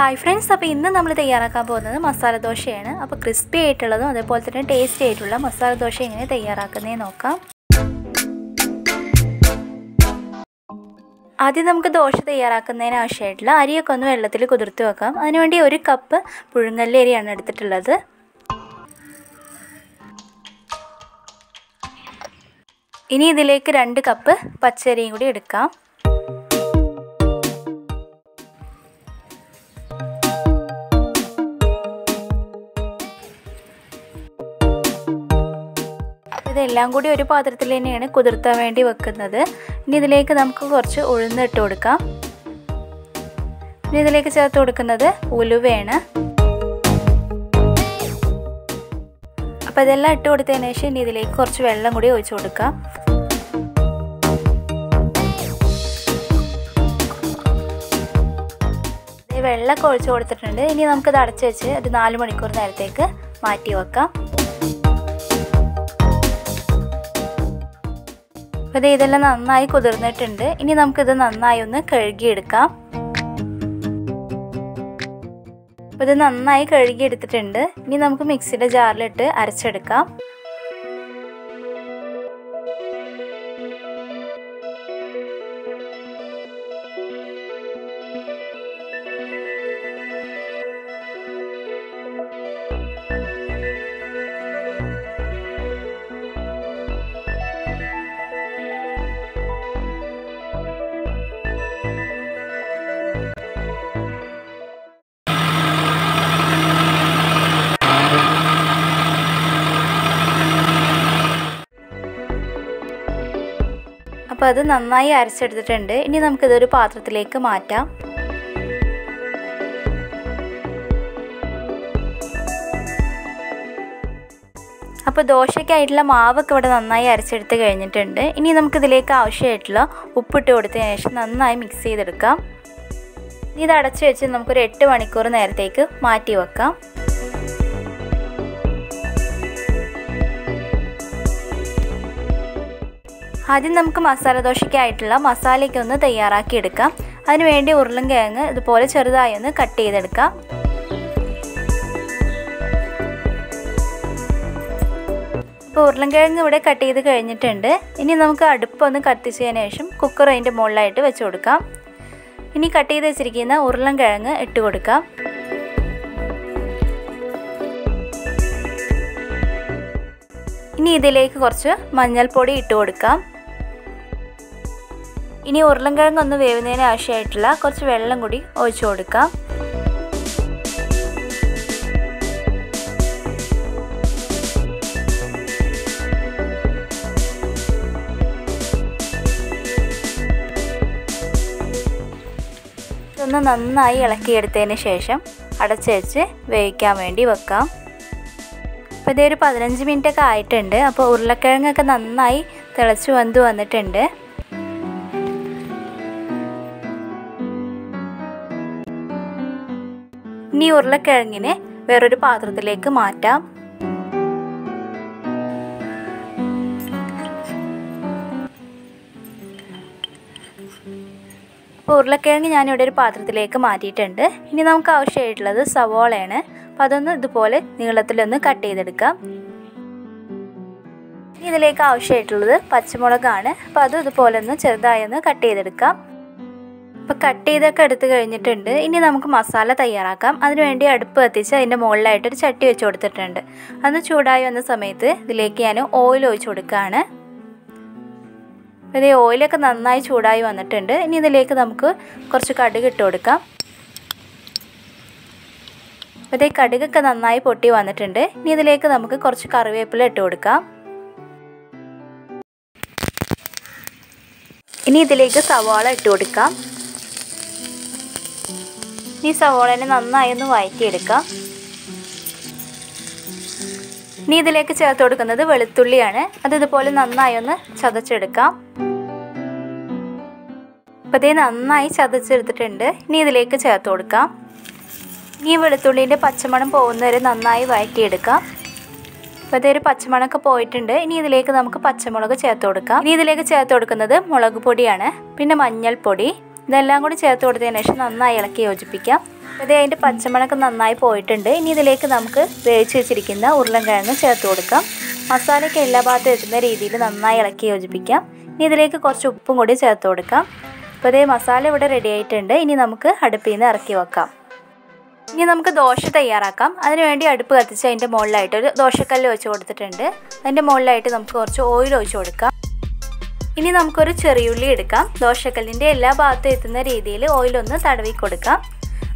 Hi friends, അപ്പോൾ ഇന്ന് നമ്മൾ തയ്യാറാക്കാൻ പോകുന്നത് മസാല ദോശയാണ്. അപ്പോൾ ക്രിസ്പി ആയിട്ടുള്ളതും അതേപോലെ തന്നെ ടേസ്റ്റി ആയിട്ടുള്ള മസാല ദോശ എങ്ങനെ തയ്യാറാക്കുന്നതെന്ന് നോക്കാം. ആദ്യം നമുക്ക് ദോശ തയ്യാറാക്കുന്നതിന് ആവശ്യമായിട്ടുള്ള അരിയൊക്കെ ഒന്ന് വെള്ളത്തിൽ കുതിർത്ത് വെക്കാം. അതിനുവേണ്ടി 1 കപ്പ് പുഴുങ്ങല്ലി അരിയാണ് എടുത്തിട്ടുള്ളത്. ഇനി ഇതിലേക്ക് 2 കപ്പ് പച്ചരിയും കൂടി എടുക്കാം. ഇതെല്ലാം കൂടി ഒരു പാത്രത്തിൽ തന്നെയാണ് കുതിർത്താൻ വേണ്ടി വെക്കുന്നത്. ഇനി ഇതിലേക്ക് നമുക്ക് കുറച്ച് ഉഴുന്ന് ഇട്ട് കൊടുക്കാം. ഇനി ഇതിലേക്ക് ചേർത്ത് കൊടുക്കുന്നത് ഉലുവയാണ്. അപ്പോൾ ഇതെല്ലാം ഇട്ട് കൊടുത്തതിന് ശേഷം ഇനി ഇതിലേക്ക് കുറച്ച് വെള്ളം കൂടി ഒഴിച്ചു കൊടുക്കാം. വെള്ളമൊക്കെ ഒഴിച്ചു കൊടുത്തിട്ടുണ്ട്. ഇനി നമുക്കിത് അടച്ചു വെച്ച് ഒരു 4 മണിക്കൂർ നേരത്തേക്ക് മാറ്റി വെക്കാം. അപ്പോൾ ഇതെല്ലാം നന്നായി കുതിർന്നിട്ടുണ്ട്. ഇനി നമുക്കിത് നന്നായി ഒന്ന് കഴുകിയെടുക്കാം. അപ്പോൾ ഇത് നന്നായി കഴുകിയെടുത്തിട്ടുണ്ട്. ഇനി നമുക്ക് മിക്സിയുടെ ജാറിലിട്ട് അരച്ചെടുക്കാം. അപ്പോൾ അത് നന്നായി അരച്ചെടുത്തിട്ടുണ്ട്. ഇനി നമുക്കിതൊരു പാത്രത്തിലേക്ക് മാറ്റാം. അപ്പോൾ ദോശയ്ക്കായിട്ടുള്ള മാവൊക്കെ ഇവിടെ നന്നായി അരച്ചെടുത്ത് കഴിഞ്ഞിട്ടുണ്ട്. ഇനി നമുക്കിതിലേക്ക് ആവശ്യമായിട്ടുള്ള ഉപ്പിട്ട് കൊടുത്തതിന് ശേഷം നന്നായി മിക്സ് ചെയ്തെടുക്കാം. ഇനി ഇത് അടച്ചു വെച്ച് നമുക്കൊരു 8 മണിക്കൂർ നേരത്തേക്ക് മാറ്റി വെക്കാം. ആദ്യം നമുക്ക് മസാല ദോശയ്ക്കായിട്ടുള്ള മസാലയ്ക്ക് ഒന്ന് തയ്യാറാക്കി എടുക്കാം. അതിനുവേണ്ടി ഉരുളൻകിഴങ്ങ് ഇതുപോലെ ചെറുതായി ഒന്ന് കട്ട് ചെയ്തെടുക്കാം. ഇപ്പോൾ ഉരുളൻകിഴങ്ങ് ഇവിടെ കട്ട് ചെയ്ത് കഴിഞ്ഞിട്ടുണ്ട്. ഇനി നമുക്ക് അടുപ്പൊന്ന് കത്തിച്ചതിന് ശേഷം കുക്കർ അതിൻ്റെ മുകളിലായിട്ട് വെച്ച് കൊടുക്കാം. ഇനി കട്ട് ചെയ്ത് വെച്ചിരിക്കുന്ന ഉരുളൻകിഴങ്ങ് ഇട്ട് കൊടുക്കാം. ഇനി ഇതിലേക്ക് കുറച്ച് മഞ്ഞൾപ്പൊടി ഇട്ട് കൊടുക്കാം. ഇനി ഉരുളൻകിഴങ്ങ് ഒന്ന് വേവുന്നതിന് ആവശ്യമായിട്ടുള്ള കുറച്ച് വെള്ളം കൂടി ഒഴിച്ചു കൊടുക്കാം. ഇതൊന്ന് നന്നായി ഇളക്കിയെടുത്തതിന് ശേഷം അടച്ചു വെച്ച് വേവിക്കാൻ വേണ്ടി വെക്കാം. അപ്പോൾ ഇതൊരു 15 മിനിറ്റൊക്കെ ആയിട്ടുണ്ട്. അപ്പോൾ ഉരുളക്കിഴങ്ങൊക്കെ നന്നായി തിളച്ച് വന്നിട്ടുണ്ട്. ഇനി ഉരുളക്കിഴങ്ങിനെ വേറൊരു പാത്രത്തിലേക്ക് മാറ്റാം. അപ്പോൾ ഉരുളക്കിഴങ്ങ് ഞാനിവിടെ ഒരു പാത്രത്തിലേക്ക് മാറ്റിയിട്ടുണ്ട്. ഇനി നമുക്ക് ആവശ്യമായിട്ടുള്ളത് സവോളയാണ്. അപ്പോൾ അതൊന്ന് ഇതുപോലെ നീളത്തിലൊന്ന് കട്ട് ചെയ്തെടുക്കാം. ഇതിലേക്ക് ആവശ്യമായിട്ടുള്ളത് പച്ചമുളകാണ്. അപ്പോൾ അതും ഇതുപോലെ ഒന്ന് ചെറുതായി ഒന്ന് കട്ട് ചെയ്തെടുക്കാം. അപ്പോൾ കട്ട് ചെയ്തൊക്കെ എടുത്ത് കഴിഞ്ഞിട്ടുണ്ട്. ഇനി നമുക്ക് മസാല തയ്യാറാക്കാം. അതിനുവേണ്ടി അടുപ്പ് കത്തിച്ച് അതിൻ്റെ മുകളിലായിട്ടൊരു ചട്ടി വെച്ച് കൊടുത്തിട്ടുണ്ട്. അന്ന് ചൂടായി വന്ന സമയത്ത് ഇതിലേക്ക് ഞാൻ ഓയിൽ ഒഴിച്ച് കൊടുക്കുകയാണ്. ഇത് ഓയിലൊക്കെ നന്നായി ചൂടായി വന്നിട്ടുണ്ട്. ഇനി ഇതിലേക്ക് നമുക്ക് കുറച്ച് കടുക് ഇട്ട് കൊടുക്കാം. അപ്പോൾ കടുകൊക്കെ നന്നായി പൊട്ടി വന്നിട്ടുണ്ട്. ഇനി ഇതിലേക്ക് നമുക്ക് കുറച്ച് കറിവേപ്പില ഇട്ട് കൊടുക്കാം. ഇനി ഇതിലേക്ക് സവാള ഇട്ട് കൊടുക്കാം. ഈ സവാളനെ നന്നായി ഒന്ന് വഴറ്റിയെടുക്കാം. ഇനി ഇതിലേക്ക് ചേർത്ത് കൊടുക്കുന്നത് വെളുത്തുള്ളിയാണ്. അത് ഇതുപോലെ നന്നായി ഒന്ന് ചതച്ചെടുക്കാം. അപ്പോൾ ഇത് നന്നായി ചതച്ചെടുത്തിട്ടുണ്ട്. ഇനി ഇതിലേക്ക് ചേർത്ത് കൊടുക്കാം. ഈ വെളുത്തുള്ളിൻ്റെ പച്ചമണം പോകുന്നവരെ നന്നായി വഴറ്റിയെടുക്കാം. അപ്പോൾ ഇതൊരു പച്ചമണമൊക്കെ പോയിട്ടുണ്ട്. ഇനി ഇതിലേക്ക് നമുക്ക് പച്ചമുളക് ചേർത്ത് കൊടുക്കാം. ഇനി ഇതിലേക്ക് ചേർത്ത് കൊടുക്കുന്നത് മുളക് പൊടിയാണ്. പിന്നെ മഞ്ഞൾപ്പൊടി. ഇതെല്ലാം കൂടി ചേർത്ത് കൊടുത്തതിന് ശേഷം നന്നായി ഇളക്കി യോജിപ്പിക്കാം. അപ്പോൾ അതിൻ്റെ പച്ചമണമൊക്കെ നന്നായി പോയിട്ടുണ്ട്. ഇനി ഇതിലേക്ക് നമുക്ക് വേവിച്ച് വെച്ചിരിക്കുന്ന ഉരുളൻകിഴങ്ങ് ചേർത്ത് കൊടുക്കാം. മസാലയ്ക്ക് എല്ലാ ഭാഗത്തും എത്തുന്ന രീതിയിൽ നന്നായി ഇളക്കി യോജിപ്പിക്കാം. ഇനി ഇതിലേക്ക് കുറച്ച് ഉപ്പും കൂടി ചേർത്ത് കൊടുക്കാം. അപ്പോൾ ഇതേ മസാല ഇവിടെ റെഡി ആയിട്ടുണ്ട്. ഇനി നമുക്ക് അടുപ്പിൽ നിന്ന് ഇറക്കി വെക്കാം. ഇനി നമുക്ക് ദോശ തയ്യാറാക്കാം. അതിനുവേണ്ടി അടുപ്പ് കത്തിച്ച് അതിൻ്റെ മുകളിലായിട്ട് ഒരു ദോശക്കല്ല് വെച്ച് കൊടുത്തിട്ടുണ്ട്. അതിൻ്റെ മുകളിലായിട്ട് നമുക്ക് കുറച്ച് ഓയിൽ ഒഴിച്ച് കൊടുക്കാം. ഇനി നമുക്കൊരു ചെറിയുള്ളി എടുക്കാം. ദോശക്കല്ലിൻ്റെ എല്ലാ ഭാഗത്തും എത്തുന്ന രീതിയിൽ ഓയിലൊന്ന് തടവി കൊടുക്കാം.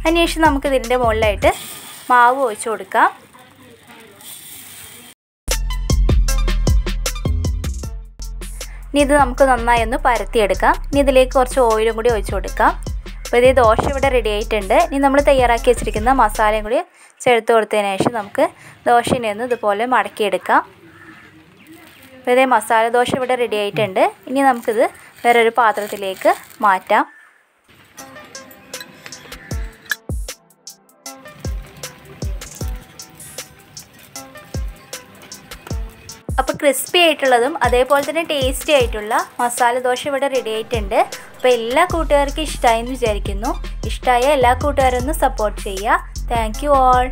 അതിനുശേഷം നമുക്ക് ഇതിൻ്റെ മുകളിലായിട്ട് മാവ് ഒഴിച്ച് കൊടുക്കാം. ഇനി ഇത് നമുക്ക് നന്നായി ഒന്ന് പരത്തിയെടുക്കാം. ഇനി ഇതിലേക്ക് കുറച്ച് ഓയിലും കൂടി ഒഴിച്ച് കൊടുക്കാം. അപ്പോൾ ഇതേ ദോശ ഇവിടെ റെഡി ആയിട്ടുണ്ട്. ഇനി നമ്മൾ തയ്യാറാക്കി വെച്ചിരിക്കുന്ന മസാലയും കൂടി ചേർത്ത് കൊടുത്തതിന് ശേഷം നമുക്ക് ദോശനെ ഒന്ന് ഇതുപോലെ മടക്കിയെടുക്കാം. അപ്പോൾ ഇതേ മസാല ദോശ ഇവിടെ റെഡി ആയിട്ടുണ്ട്. ഇനി നമുക്കിത് വേറൊരു പാത്രത്തിലേക്ക് മാറ്റാം. അപ്പോൾ ക്രിസ്പി ആയിട്ടുള്ളതും അതേപോലെ തന്നെ ടേസ്റ്റി ആയിട്ടുള്ള മസാല ദോശ ഇവിടെ റെഡി ആയിട്ടുണ്ട്. അപ്പോൾ എല്ലാ കൂട്ടുകാർക്കും ഇഷ്ടമായി എന്ന് വിചാരിക്കുന്നു. ഇഷ്ടമായ എല്ലാ കൂട്ടുകാരും ഒന്ന് സപ്പോർട്ട് ചെയ്യുക. Thank you all.